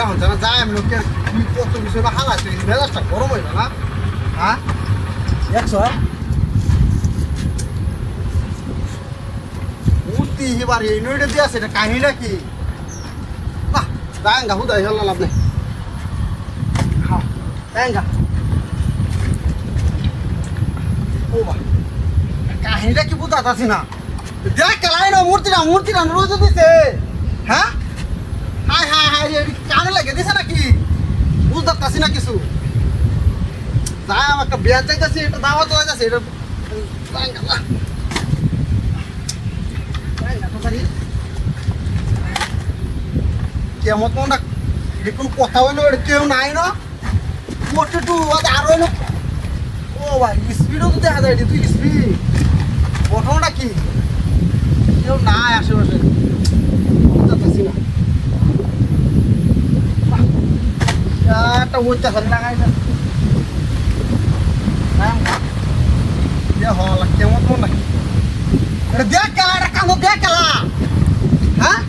হচ্ছে না যাই আমি লোকের কত বিষয় না হালাচ্ছে মেজাজটা গরম হইল না হ্যাঁ দেখছো মূর্তি এবার এই নইটা দিয়ে আছে এটা কাহিনীটা কি বাহ যাই গা হুদাই হল লাভ নেই হ্যাঁ যাই গা ও বাহ কাহিনীটা কি বুঝতে আছি না দেখ কেলাই না মূর্তিটা রোজ দিছে হ্যাঁ হাই হাই হাই কানে লাগে দিছে নাকি বুঝতে পারছি না কিছু যাই আমার একটা বিয়ার চাইতেছি এটা দাওয়াত হয়ে যাচ্ছে এটা কেমন কোনটা দেখুন কথা হইলো কেউ নাই না মোটে টু আরো হইলো ও ভাই স্পিডও তো দেখা যায় তুই স্পিড ঘটনাটা কি কেউ নাই আশেপাশে বুঝতে পারছি না একটা উচ্চা ধরে লাগাই না হল কেমন কোন নাকি দেখ খেলা এটা কাঁদো দেখ খেলা হ্যাঁ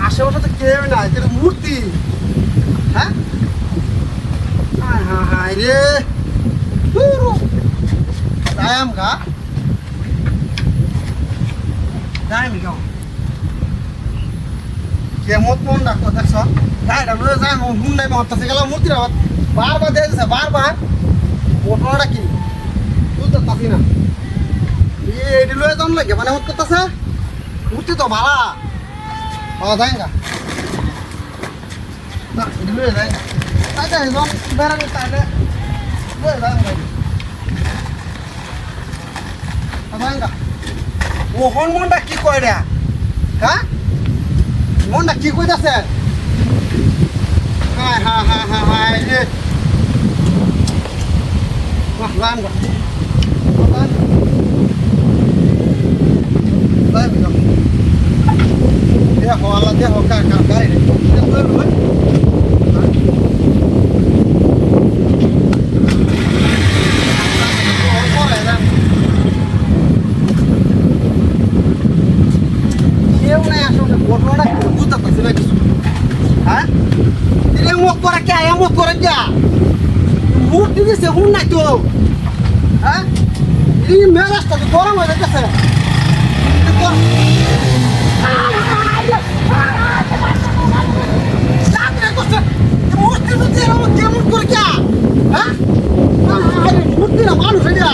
আশেপাশে তো কেউ নাই এটা মূর্তি হ্যাঁ হ্যাঁ হ্যাঁ রে যাই গা যাই আমি গাও কেমন কোন ডাক্তার দেখছ গাড়িটা লয়ে যাই হুন নাই হতাছে গেলাম মূর্তির বারবার দেখছে বারবার ঘটনাটা কি বুঝতে পারছি না এটি লয়ে যান লাগে মানে হত করতেছে মূর্তি তো ভাড়া পাওয়া যায় না এটি লয়ে যায় তাই যাই জন বেড়ানি তাইলে লয়ে যায় ওখন মনটা কি কয় রে হ্যাঁ মনটা কি কইতাছে হ্যাঁ হ্যাঁ হ্যাঁ হ্যাঁ হ্যাঁ এই যে রান গা দেখো আল্লাহ দেখো কাকা গাড়ি কেউ নাই আসলে ঘটনাটা বুঝতে পারছি না কিছু হ্যাঁ এমক করে কে এমক করে কে মূর্তি দিছে হুন নাই তো হ্যাঁ এই মেজাজটা তো গরম হয়ে যাচ্ছে মূর্তি কেমন করে কে হ্যাঁ মূর্তি না মানুষ এটা